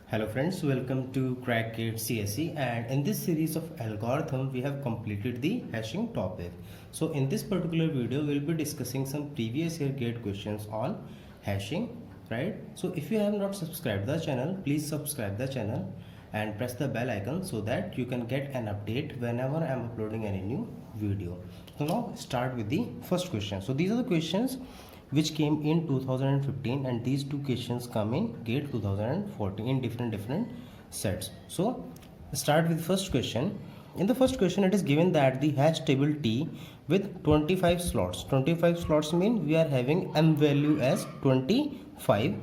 Hello friends, welcome to Crackgate CSE, and in this series of algorithm we have completed the hashing topic. So in this particular video we'll be discussing some previous year gate questions on hashing, right? So if you have not subscribed the channel, please subscribe the channel and press the bell icon so that you can get an update whenever I am uploading any new video. So now start with the first question. So these are the questions which came in 2015 and these two questions come in gate 2014 in different sets. So start with first question. In the first question it is given that the hash table T with 25 slots. 25 slots mean we are having m value as 25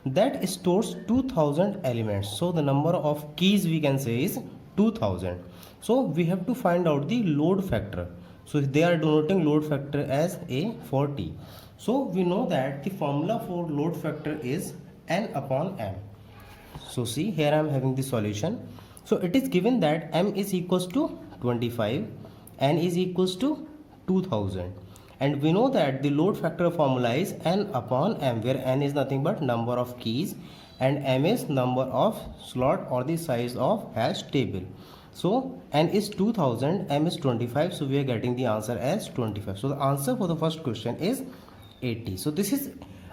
that stores 2000 elements. So the number of keys we can say is 2000. So we have to find out the load factor. So they are denoting load factor as a 40. So we know that the formula for load factor is n upon m. So see here I am having the solution. So it is given that m is equals to 25, n is equals to 2000, and we know that the load factor formula is n upon m, where n is nothing but number of keys and m is number of slot or the size of hash table. So n is 2000, m is 25, so we are getting the answer as 25. So the answer for the first question is 80. So this is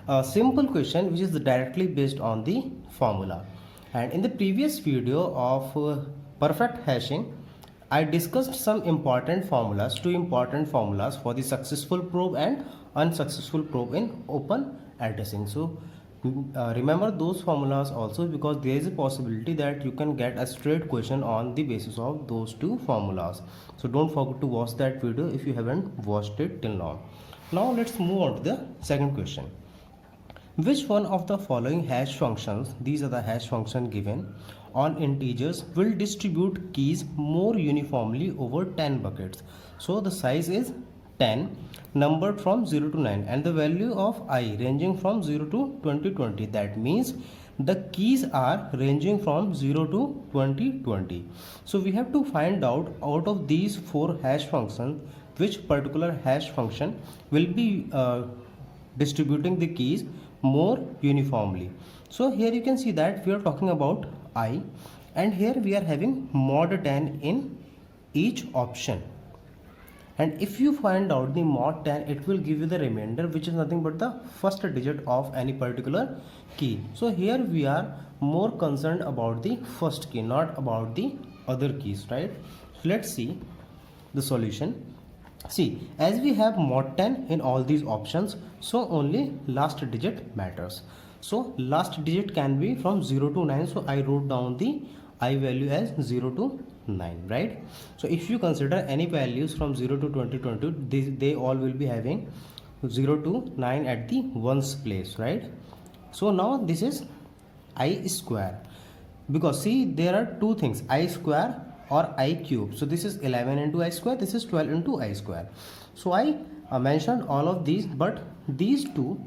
a simple question which is directly based on the formula. And in the previous video of perfect hashing, I discussed some important formulas, two important formulas for the successful probe and unsuccessful probe in open addressing. So remember those formulas also, because there is a possibility that you can get a straight question on the basis of those two formulas. So don't forget to watch that video if you haven't watched it till now. Now let's move on to the second question. Which one of the following hash functions, these are the hash function given, on integers will distribute keys more uniformly over 10 buckets? So the size is 10, numbered from 0 to 9, and the value of I ranging from 0 to 2020. That means the keys are ranging from 0 to 2020. So we have to find out of these four hash functions which particular hash function will be distributing the keys more uniformly. So here you can see that we are talking about I, and here we are having mod 10 in each option, and if you find out the mod 10, it will give you the remainder, which is nothing but the first digit of any particular key. So here we are more concerned about the first key, not about the other keys, right? So let's see the solution. See, as we have mod 10 in all these options, so only last digit matters. So last digit can be from 0 to 9, so I wrote down the I value as 0 to 9, right? So if you consider any values from 0 to 2020, they all will be having 0 to 9 at the ones place, right? So now this is I square, because see there are two things, I square or I cube. So this is 11 into I square, this is 12 into I square. So I mentioned all of these, but these two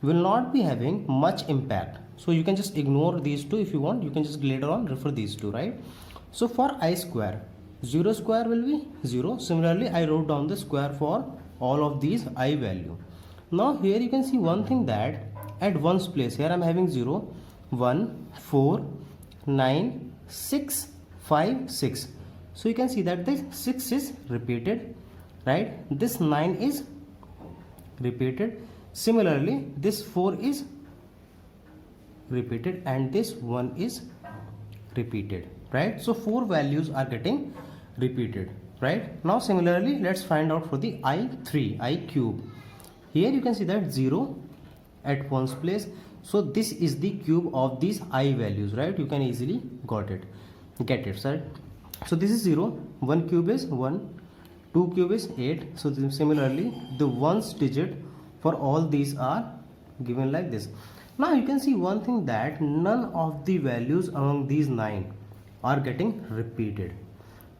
will not be having much impact. So you can just ignore these two if you want. You can just later on refer these two, right? So for I square, 0 square will be 0. Similarly, I wrote down the square for all of these I value. Now here you can see one thing, that at ones place, here I am having 0, 1, 4, 9, 6, 5, 6. So you can see that this 6 is repeated, right? This 9 is repeated. Similarly, this 4 is repeated and this 1 is repeated, right? So 4 values are getting repeated, right? Now similarly, let's find out for the I3, I cube. Here you can see that 0 at ones place. So this is the cube of these I values, right? You can easily get it, sir. So this is 0, 1 cube is 1, 2 cube is 8. So similarly, the ones digit for all these are given like this. Now you can see one thing, that none of the values among these 9 are getting repeated.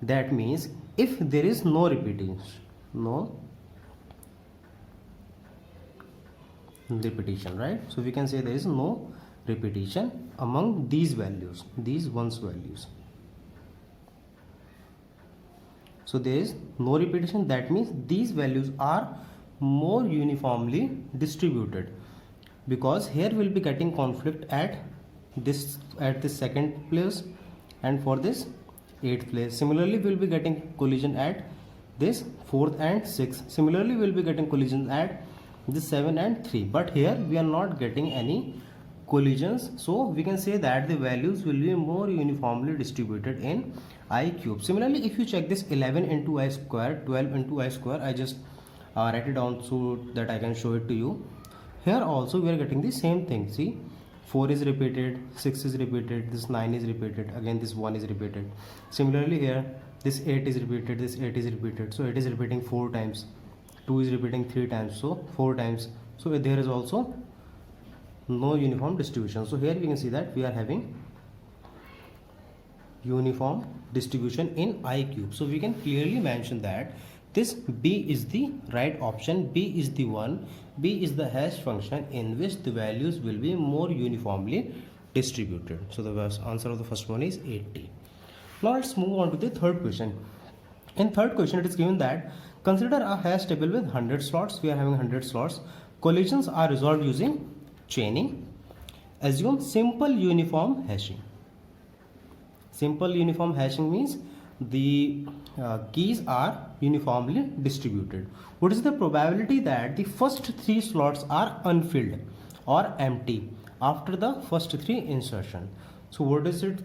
That means if there is no repetition, right? So we can say there is no repetition among these values, these ones values. So there is no repetition, that means these values are more uniformly distributed, because here we'll be getting conflict at this at the second place, and for this 8th place. Similarly, we will be getting collision at this 4th and 6th. Similarly, we will be getting collisions at this 7 and 3. But here we are not getting any collisions, so we can say that the values will be more uniformly distributed in I cube. Similarly, if you check this 11 into I square, 12 into I square, I just write it down so that I can show it to you. Here also we are getting the same thing. See, 4 is repeated, 6 is repeated, this 9 is repeated, again this 1 is repeated. Similarly here, this 8 is repeated, this 8 is repeated, so it is repeating 4 times, 2 is repeating 3 times, so 4 times. So there is also no uniform distribution. So here we can see that we are having uniform distribution in I cube. So we can clearly mention that this B is the right option. B is the one. B is the hash function in which the values will be more uniformly distributed. So the answer of the first one is 80. Now let's move on to the third question. In third question, it is given that consider a hash table with 100 slots. We are having 100 slots. Collisions are resolved using chaining. Assume simple uniform hashing. Simple uniform hashing means the keys are uniformly distributed. What is the probability that the first 3 slots are unfilled or empty after the first 3 insertion? So what is it?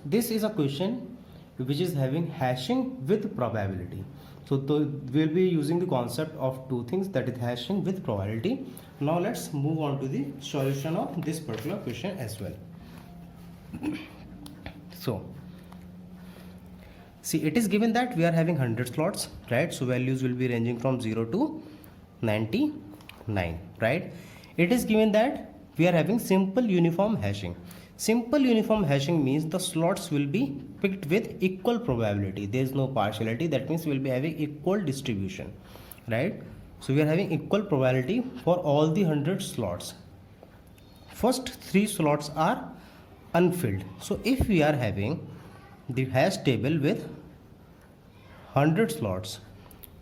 This is a question which is having hashing with probability. So we'll be using the concept of two things, that is hashing with probability. Now let's move on to the solution of this particular question as well. So see, it is given that we are having 100 slots, right? So values will be ranging from 0 to 99, right? It is given that we are having simple uniform hashing. Simple uniform hashing means the slots will be picked with equal probability. There is no partiality. That means we will be having equal distribution, right? So we are having equal probability for all the 100 slots. First 3 slots are unfilled. So if we are having the hash table with 100 slots,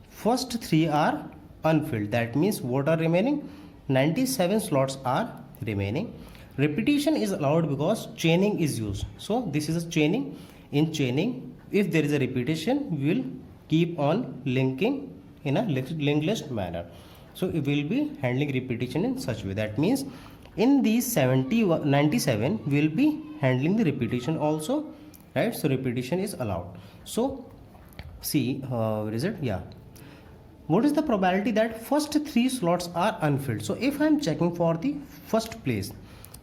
first 3 are unfilled. That means what are remaining? 97 slots are remaining. Repetition is allowed because chaining is used. So this is a chaining. In chaining, if there is a repetition, we will keep on linking in a linked list manner. So it will be handling repetition in such way. That means in these 97 we will be handling the repetition also, right? So repetition is allowed. So see, where is it? Yeah. What is the probability that first 3 slots are unfilled? So if I am checking for the first place,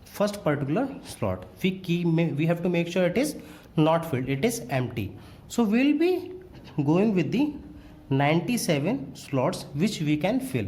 first particular slot, we have to make sure it is not filled, it is empty. So we will be going with the 97 slots which we can fill.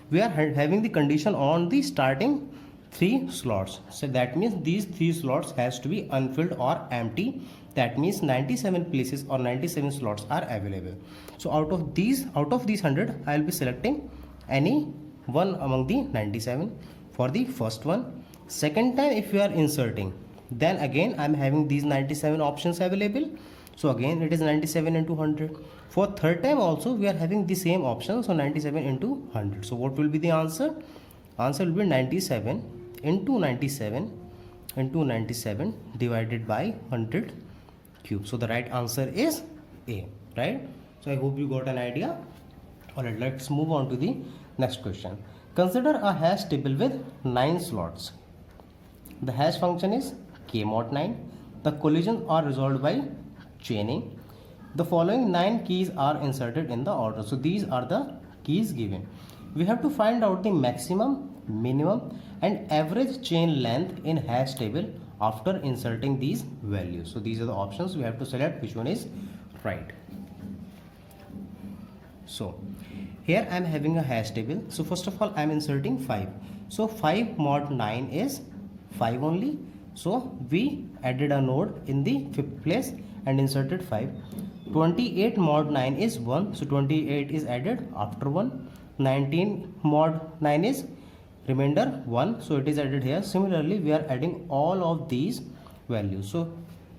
We are having the condition on the starting 3 slots. So that means these 3 slots has to be unfilled or empty. That means 97 places or 97 slots are available. So out of these 100, I will be selecting any one among the 97 for the first one. Second time if you are inserting, then again I am having these 97 options available. So again it is 97 into 100. For third time also we are having the same option. So 97 into 100. So what will be the answer? Answer will be 97 into 97 into 97 divided by 100 cube. So the right answer is A, right? So I hope you got an idea. Alright, let's move on to the next question. Consider a hash table with 9 slots. The hash function is k mod 9. The collisions are resolved by chaining. The following 9 keys are inserted in the order. So these are the keys given. We have to find out the maximum, minimum and average chain length in hash table after inserting these values. So these are the options. We have to select which one is right. So here I am having a hash table. So first of all I am inserting 5. So 5 mod 9 is 5 only. So we added a node in the 5th place and inserted 5. 28 mod 9 is 1. So 28 is added after 1. 19 mod 9 is remainder 1. So it is added here. Similarly we are adding all of these values. So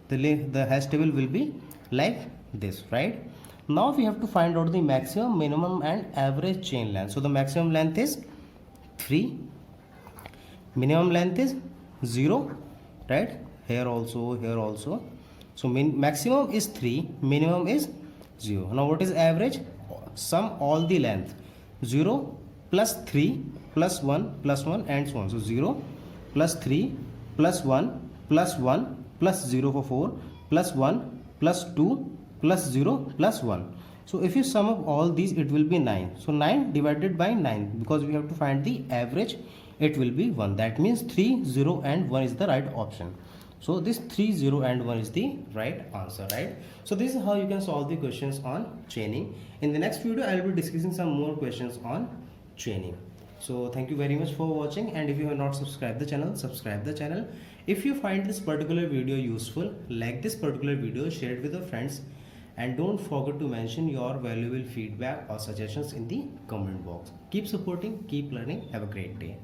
the hash table will be like this, right? Now we have to find out the maximum, minimum and average chain length. So the maximum length is 3, minimum length is 0, right? Here also. So maximum is 3, minimum is 0. Now what is average? Sum all the length. 0 plus 3 plus 1 plus 1 and so on. So 0 plus 3 plus 1 plus 1 plus 0 for 4 plus 1 plus 2 plus 0 plus 1. So if you sum up all these, it will be 9. So 9 divided by 9, because we have to find the average, it will be 1. That means 3, 0 and 1 is the right option. So this 3, 0 and 1 is the right answer, right? So this is how you can solve the questions on chaining. In the next video, I will be discussing some more questions on chaining. So thank you very much for watching, and if you have not subscribed the channel, subscribe the channel. If you find this particular video useful, like this particular video, share it with your friends, and don't forget to mention your valuable feedback or suggestions in the comment box. Keep supporting, keep learning. Have a great day.